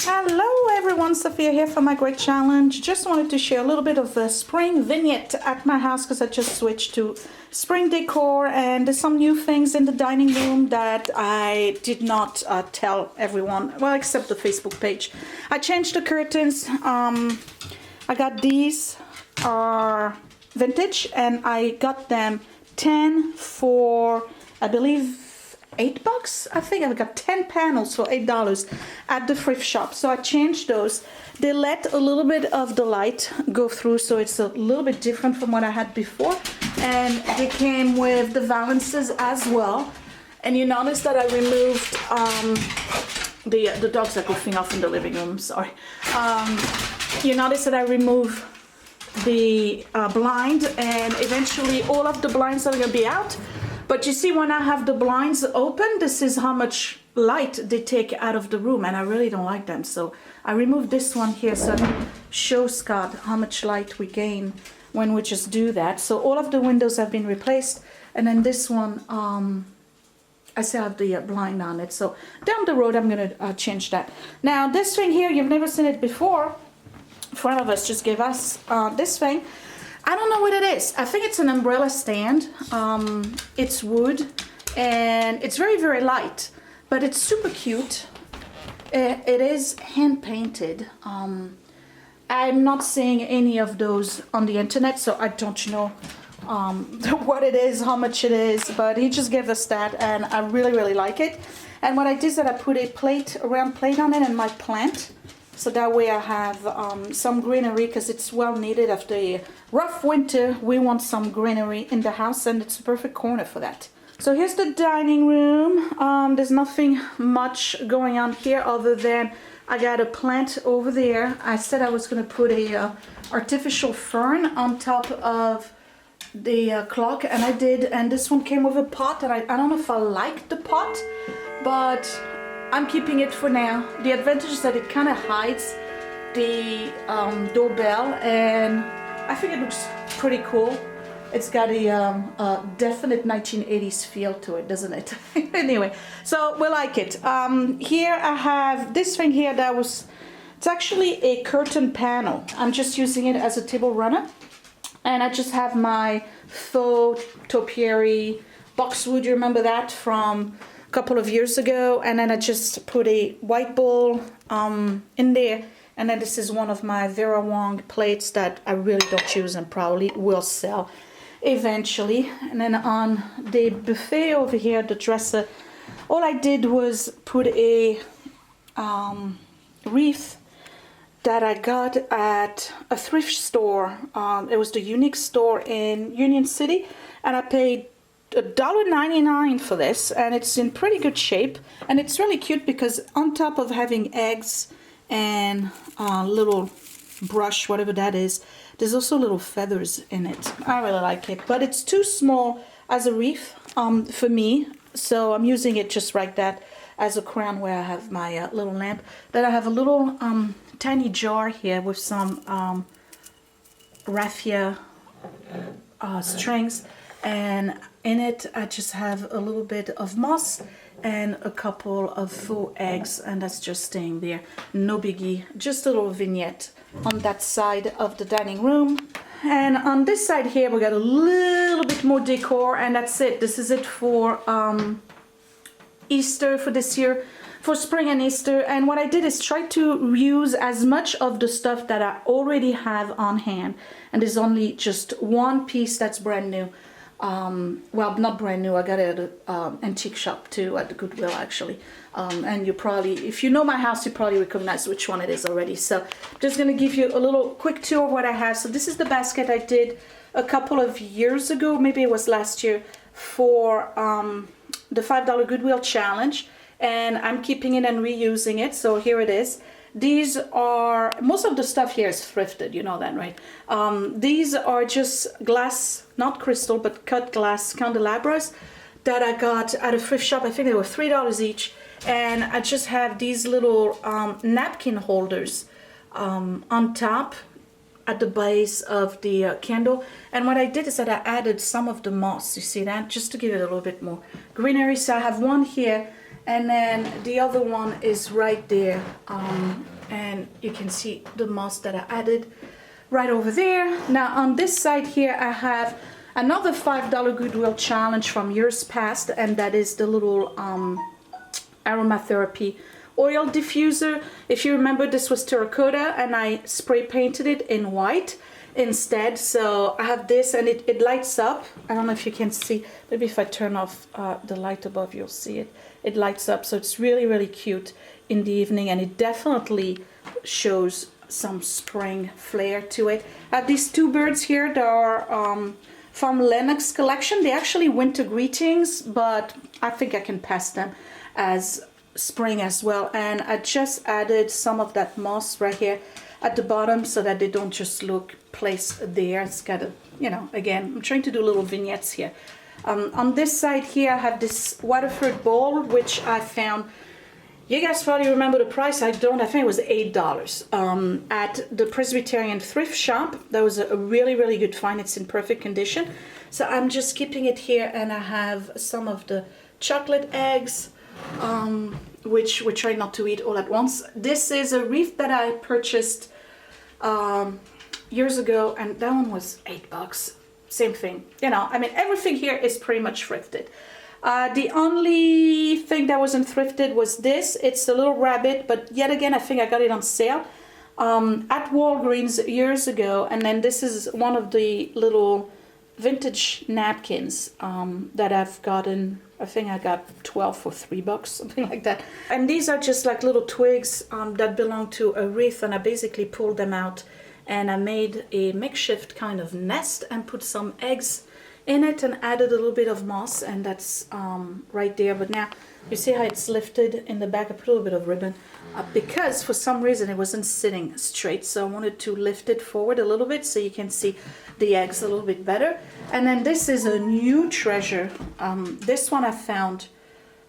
Hello everyone, Sophia here for my great challenge. Just wanted to share a little bit of the spring vignette at my house because I just switched to spring decor, and there's some new things in the dining room that I did not tell everyone, well, except the Facebook page. I changed the curtains. I got these are vintage and I got them 10 for, I believe, $8. I think I got 10 panels for $8 at the thrift shop. So I changed those. They let a little bit of the light go through, so it's a little bit different from what I had before. And they came with the valances as well. And you notice that I removed the dogs are goofing off in the living room, sorry. You notice that I removed the blind, and eventually all of the blinds are going to be out. But you see, when I have the blinds open, this is how much light they take out of the room, and I really don't like them. So I removed this one here so I can show Scott how much light we gain when we just do that. So all of the windows have been replaced, and then this one, I still have the blind on it. So down the road, I'm going to change that. Now, this thing here, you've never seen it before. A friend of us just gave us this thing. I don't know what it is. I think it's an umbrella stand. It's wood and it's very, very light, but it's super cute. It is hand painted. I'm not seeing any of those on the internet, so I don't know what it is, how much it is, but he just gave us that and I really, really like it. And what I did is that I put a round plate on it and my plant. So that way I have some greenery, because it's well needed after a rough winter. We want some greenery in the house, and it's a perfect corner for that. So here's the dining room. There's nothing much going on here other than I got a plant over there. I said I was going to put a artificial fern on top of the clock, and I did. And this one came with a pot, and I don't know if I like the pot, but I'm keeping it for now. The advantage is that it kind of hides the doorbell, and I think it looks pretty cool. It's got a definite 1980s feel to it, doesn't it? Anyway, so we like it. Here I have this thing here it's actually a curtain panel. I'm just using it as a table runner, and I just have my faux topiary boxwood. You remember that from couple of years ago, and then I just put a white bowl in there, and then this is one of my Vera Wang plates that I really don't use and probably will sell eventually. And then on the buffet over here, the dresser, all I did was put a wreath that I got at a thrift store. It was the Unique store in Union City, and I paid $1.99 for this, and it's in pretty good shape, and it's really cute because on top of having eggs and a little brush, whatever that is, there's also little feathers in it. I really like it, but it's too small as a wreath for me, so I'm using it just like that as a crown where I have my little lamp. Then I have a little tiny jar here with some raffia strings, and in it I just have a little bit of moss and a couple of faux eggs, and that's just staying there. No biggie, just a little vignette on that side of the dining room. And on this side here we got a little bit more decor, and that's it. This is it for Easter for this year, for spring and Easter. And what I did is try to reuse as much of the stuff that I already have on hand, and there's only just one piece that's brand new. Well, not brand new, I got it at an antique shop too, at the Goodwill actually. And you probably, if you know my house, you probably recognize which one it is already. So I'm just going to give you a little quick tour of what I have. So this is the basket I did a couple of years ago, maybe it was last year, for the $5 Goodwill challenge, and I'm keeping it and reusing it. So here it is. These are, most of the stuff here is thrifted, you know that, right? These are just glass, not crystal, but cut glass candelabras that I got at a thrift shop. I think they were $3 each. And I just have these little napkin holders on top at the base of the candle. And what I did is that I added some of the moss, you see that? Just to give it a little bit more greenery. So I have one here, and then the other one is right there and you can see the moss that I added right over there. Now on this side here I have another $5 Goodwill challenge from years past, and that is the little aromatherapy oil diffuser. If you remember, this was terracotta and I spray painted it in white instead. So I have this, and it lights up. I don't know if you can see, maybe if I turn off the light above you'll see it. It lights up, so it's really, really cute in the evening, and it definitely shows some spring flair to it. I have these two birds here that are from Lennox collection. They actually winter greetings, but I think I can pass them as spring as well. And I just added some of that moss right here at the bottom so that they don't just look placed there. It's got a, you know, again, I'm trying to do little vignettes here. On this side here I have this Waterford bowl, which I found, you guys probably remember the price, I don't, I think it was $8 at the Presbyterian thrift shop. That was a really, really good find. It's in perfect condition. So I'm just keeping it here, and I have some of the chocolate eggs, which we try not to eat all at once. This is a wreath that I purchased years ago, and that one was $8. Same thing, you know, I mean, everything here is pretty much thrifted. The only thing that wasn't thrifted was this. It's a little rabbit, but yet again, I think I got it on sale at Walgreens years ago. And then this is one of the little vintage napkins that I've gotten. I think I got 12 for $3, something like that. And these are just like little twigs that belong to a wreath, and I basically pulled them out and I made a makeshift kind of nest and put some eggs in it and added a little bit of moss, and that's right there. But now you see how it's lifted in the back. I put a little bit of ribbon because for some reason it wasn't sitting straight, so I wanted to lift it forward a little bit so you can see the eggs a little bit better. And then this is a new treasure. This one I found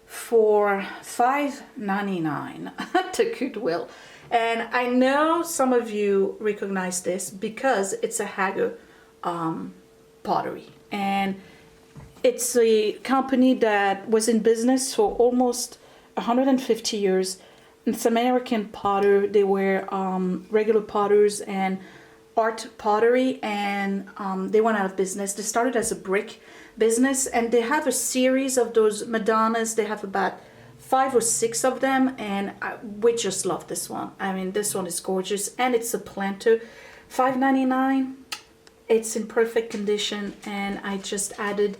for $5.99 at the Goodwill, and I know some of you recognize this because it's a Hager pottery, and it's a company that was in business for almost 150 years. It's American potter. They were regular potters and art pottery, and they went out of business. They started as a brick business, and they have a series of those Madonnas. They have about 5 or 6 of them, and we just love this one. I mean, this one is gorgeous, and it's a planter. $5.99. It's in perfect condition, and I just added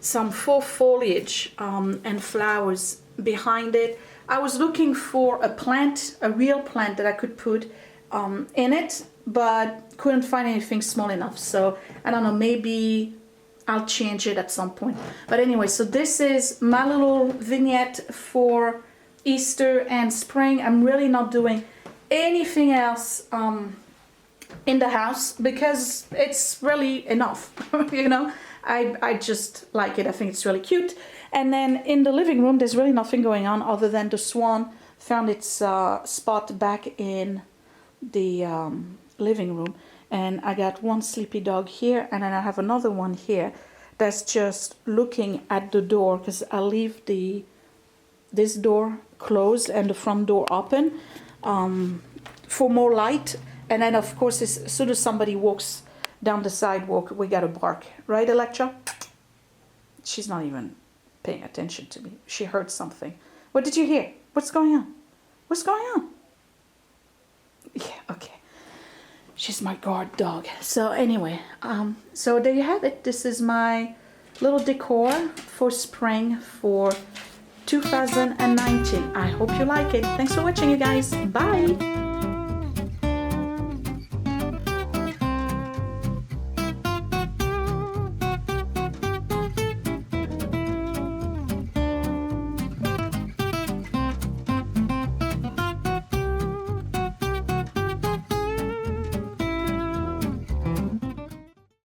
some full foliage and flowers behind it. I was looking for a plant, a real plant that I could put in it, but couldn't find anything small enough. So I don't know, maybe I'll change it at some point. But anyway, so this is my little vignette for Easter and spring. I'm really not doing anything else in the house because it's really enough. You know, I just like it. I think it's really cute. And then in the living room, there's really nothing going on other than the swan found its spot back in the living room. And I got one sleepy dog here, and then I have another one here that's just looking at the door because I leave this door closed and the front door open for more light. And then of course, as soon as somebody walks down the sidewalk, we gotta bark, right, Electra? She's not even paying attention to me. She heard something. What did you hear? What's going on? What's going on? Yeah, okay. She's my guard dog. So anyway, so there you have it. This is my little decor for spring for 2019. I hope you like it. Thanks for watching, you guys. Bye.